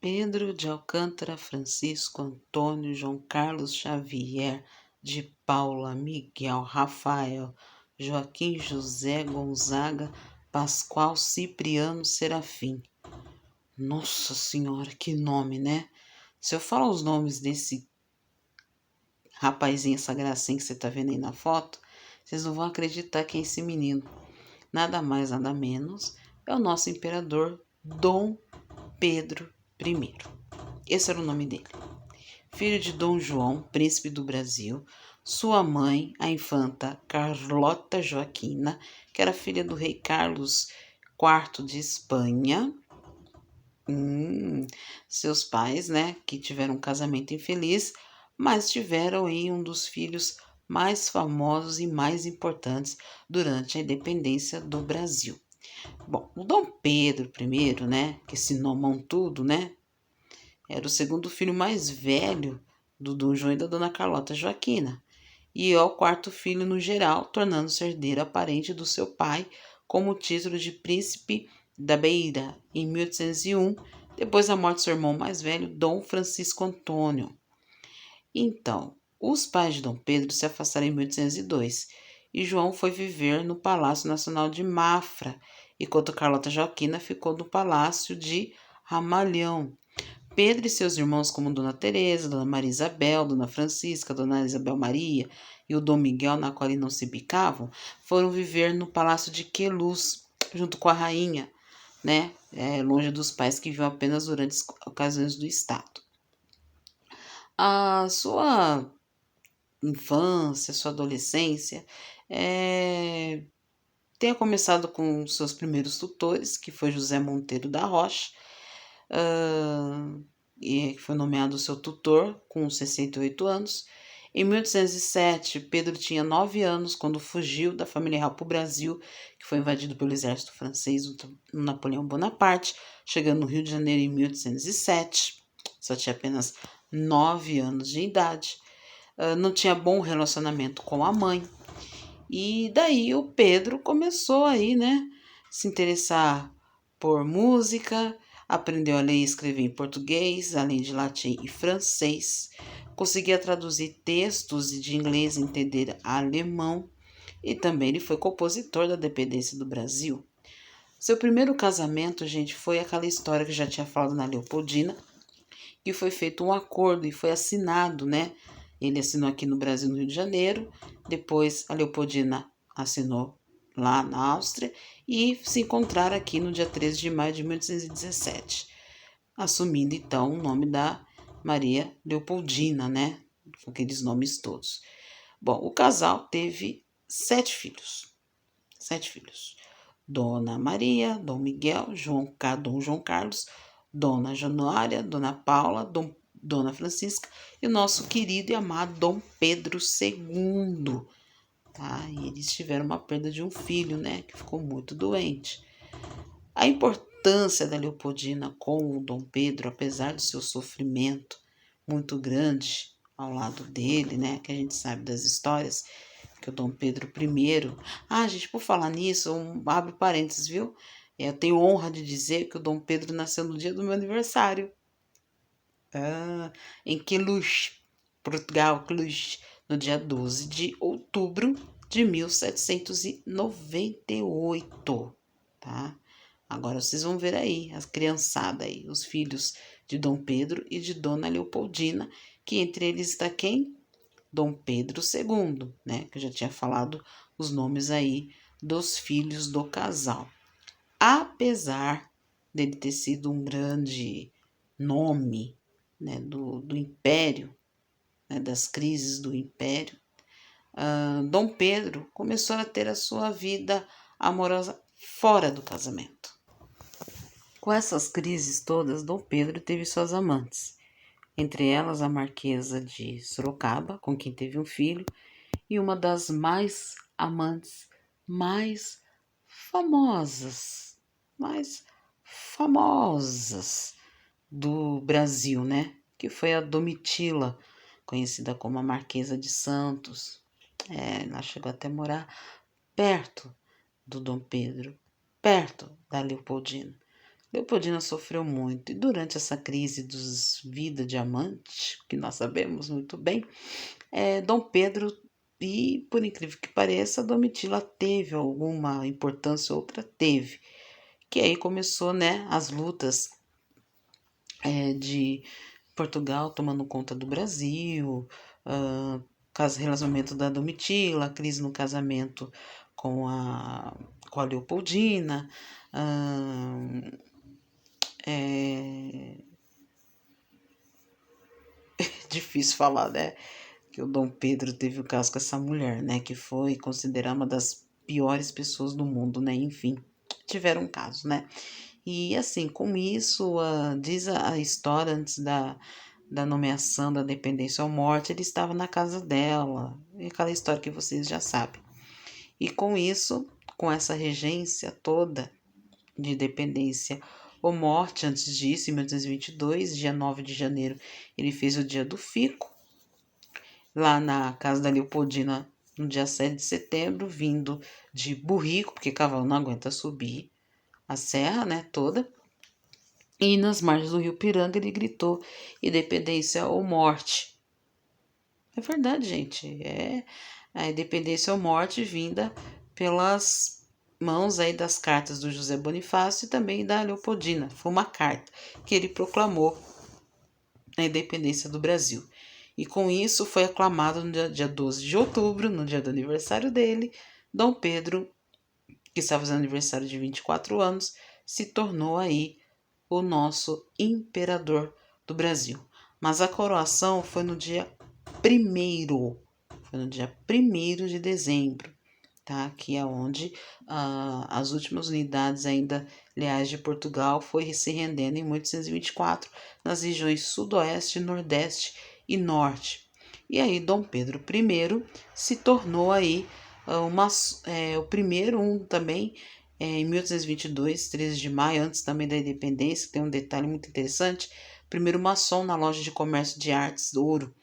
Pedro de Alcântara, Francisco Antônio, João Carlos Xavier, de Paula, Miguel, Rafael, Joaquim José Gonzaga, Pascoal Cipriano Serafim. Nossa Senhora, que nome, né? Se eu falar os nomes desse rapazinho, essa gracinha que você tá vendo aí na foto, vocês não vão acreditar que é esse menino. Nada mais, nada menos, é o nosso imperador Dom Pedro I. Esse era o nome dele. Filho de Dom João, príncipe do Brasil, sua mãe, a infanta Carlota Joaquina, que era filha do rei Carlos IV de Espanha. Seus pais, né, que tiveram um casamento infeliz, mas tiveram aí um dos filhos mais famosos e mais importantes durante a independência do Brasil. Bom, o Dom Pedro I, né, que se nomam tudo, né, era o segundo filho mais velho do Dom João e da Dona Carlota Joaquina, e é o quarto filho no geral, tornando-se herdeiro aparente do seu pai, como o título de príncipe da Beira, em 1801, depois da morte do seu irmão mais velho, Dom Francisco Antônio. Então, os pais de Dom Pedro se afastaram em 1802 e João foi viver no Palácio Nacional de Mafra, enquanto Carlota Joaquina ficou no Palácio de Ramalhão. Pedro e seus irmãos, como Dona Teresa, Dona Maria Isabel, Dona Francisca, Dona Isabel Maria e o Dom Miguel, na qual eles não se bicavam, foram viver no Palácio de Queluz, junto com a rainha, né? Longe dos pais que viviam apenas durante as ocasiões do Estado. A sua infância, sua adolescência, tenha começado com seus primeiros tutores, que foi José Monteiro da Rocha, e foi nomeado seu tutor com 68 anos. Em 1807, Pedro tinha 9 anos quando fugiu da família real para o Brasil, que foi invadido pelo exército francês no Napoleão Bonaparte, chegando no Rio de Janeiro em 1807. Só tinha apenas 9 anos de idade. Não tinha bom relacionamento com a mãe. E daí o Pedro começou aí, né, se interessar por música, aprendeu a ler e escrever em português, além de latim e francês. Conseguia traduzir textos de inglês e entender alemão. E também ele foi compositor da dependência do Brasil. Seu primeiro casamento, gente, foi aquela história que eu já tinha falado na Leopoldina, que foi feito um acordo e foi assinado, né? Ele assinou aqui no Brasil, no Rio de Janeiro. Depois a Leopoldina assinou lá na Áustria e se encontraram aqui no dia 13 de maio de 1817, assumindo então o nome da Maria Leopoldina, né? Com aqueles nomes todos. Bom, o casal teve 7 filhos. 7 filhos. Dona Maria, Dom Miguel, Dom João Carlos, Dona Januária, Dona Paula, Dona Francisca e o nosso querido e amado Dom Pedro II. Tá? E eles tiveram uma perda de um filho, né? Que ficou muito doente. A importância da Leopoldina com o Dom Pedro, apesar do seu sofrimento muito grande ao lado dele, né? Que a gente sabe das histórias, que o Dom Pedro I... gente, por falar nisso, abre parênteses, viu? Eu tenho honra de dizer que o Dom Pedro nasceu no dia do meu aniversário. Em Queluz, Portugal, Queluz, no dia 12 de outubro de 1798, tá? Agora vocês vão ver aí, as criançadas aí, os filhos de Dom Pedro e de Dona Leopoldina, que entre eles está quem? Dom Pedro II, né? Que eu já tinha falado os nomes aí dos filhos do casal. Apesar dele ter sido um grande nome, né, do Império, né, das crises do Império, Dom Pedro começou a ter a sua vida amorosa fora do casamento. Com essas crises todas, Dom Pedro teve suas amantes, entre elas a Marquesa de Sorocaba, com quem teve um filho, e uma das mais amantes mais famosas do Brasil, né? Que foi a Domitila, conhecida como a Marquesa de Santos. Ela chegou até a morar perto do Dom Pedro, perto da Leopoldina. Leopoldina sofreu muito e durante essa crise dos Vida Diamante, que nós sabemos muito bem, Dom Pedro, e por incrível que pareça, Domitila teve alguma importância, outra teve, que aí começou, né, as lutas de Portugal tomando conta do Brasil, relacionamento da Domitila, crise no casamento com a Leopoldina, é difícil falar, né? Que o Dom Pedro teve o caso com essa mulher, né? Que foi considerada uma das piores pessoas do mundo, né? Enfim, tiveram um caso, né? E assim, com isso, diz a história antes da nomeação da dependência ou morte, ele estava na casa dela, e aquela história que vocês já sabem. E com isso, com essa regência toda de dependência ou morte, antes disso, em 1822, dia 9 de janeiro, ele fez o dia do fico, lá na casa da Leopoldina, no dia 7 de setembro, vindo de burrico, porque cavalo não aguenta subir a serra, né, toda. E nas margens do rio Piranga ele gritou independência ou morte. É verdade, gente. É a independência ou morte vinda pelas mãos aí das cartas do José Bonifácio e também da Leopoldina. Foi uma carta que ele proclamou a independência do Brasil. E com isso foi aclamado no dia 12 de outubro, no dia do aniversário dele, Dom Pedro, que está fazendo aniversário de 24 anos, se tornou aí o nosso imperador do Brasil. Mas a coroação foi no dia 1º, foi no dia 1º de dezembro, tá? Que é onde as últimas unidades ainda leais de Portugal foi se rendendo em 1824 nas regiões sudoeste, nordeste e norte. E aí Dom Pedro I se tornou aí o primeiro também em 1822, 13 de maio, antes também da independência, tem um detalhe muito interessante, primeiro maçom na loja de comércio de artes do Ouro,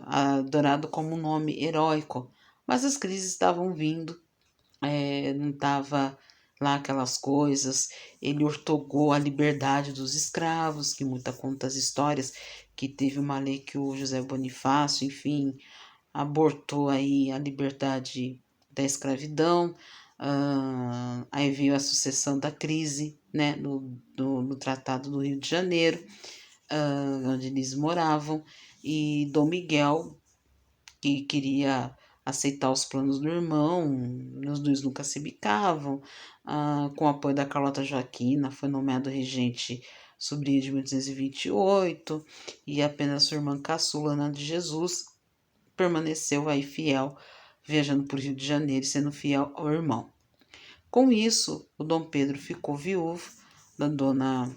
adorado como um nome heróico, mas as crises estavam vindo, não estava lá aquelas coisas, ele ortogou a liberdade dos escravos, que muita conta as histórias, que teve uma lei que o José Bonifácio, enfim, abortou aí a liberdade da escravidão, aí veio a sucessão da crise, né, no Tratado do Rio de Janeiro, onde eles moravam, e Dom Miguel, que queria aceitar os planos do irmão, os dois nunca se bicavam, com o apoio da Carlota Joaquina, foi nomeado regente sobrinha de 1828, e apenas sua irmã caçula, Ana de Jesus, permaneceu aí fiel, viajando por Rio de Janeiro e sendo fiel ao irmão. Com isso, o Dom Pedro ficou viúvo da dona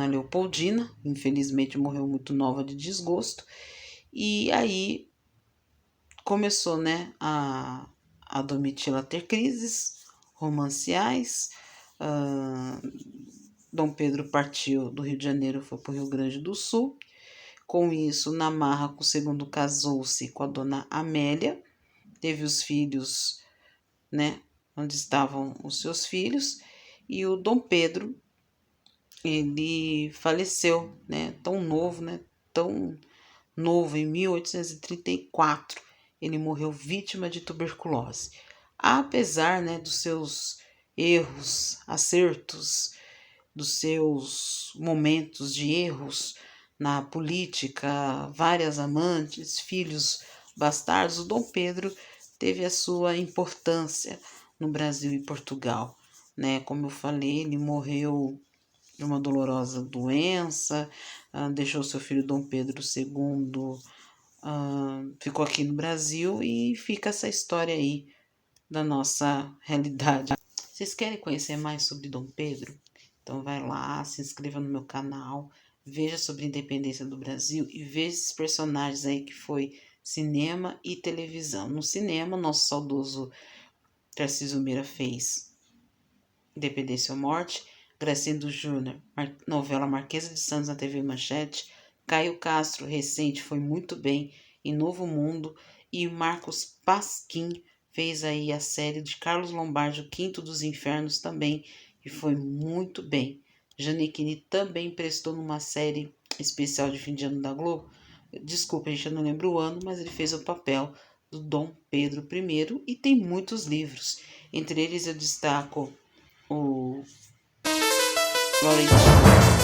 Leopoldina, infelizmente morreu muito nova de desgosto, e aí começou, né, a Domitila ter crises romanciais. Dom Pedro partiu do Rio de Janeiro, foi para o Rio Grande do Sul. Com isso, Namarra, com o segundo, casou-se com a dona Amélia, teve os filhos, né, onde estavam os seus filhos, e o Dom Pedro, ele faleceu, né, tão novo, em 1834, ele morreu vítima de tuberculose. Apesar, né, dos seus erros, acertos, dos seus momentos de erros na política, várias amantes, filhos bastardos, o Dom Pedro teve a sua importância no Brasil e Portugal, né? Como eu falei, ele morreu de uma dolorosa doença, deixou seu filho Dom Pedro II, ficou aqui no Brasil e fica essa história aí da nossa realidade. Vocês querem conhecer mais sobre Dom Pedro? Então vai lá, se inscreva no meu canal, veja sobre a independência do Brasil e veja esses personagens aí que foi cinema e televisão. No cinema, nosso saudoso Tarcísio Meira fez Independência ou Morte, Gracindo Júnior, novela Marquesa de Santos na TV Manchete, Caio Castro, recente, foi muito bem em Novo Mundo, e Marcos Pasquim fez aí a série de Carlos Lombardi, O Quinto dos Infernos também, e foi muito bem. Gianecchini também prestou numa série especial de fim de ano da Globo. Desculpa, gente, eu não lembro o ano, mas ele fez o papel do Dom Pedro I e tem muitos livros. Entre eles eu destaco o Laurentino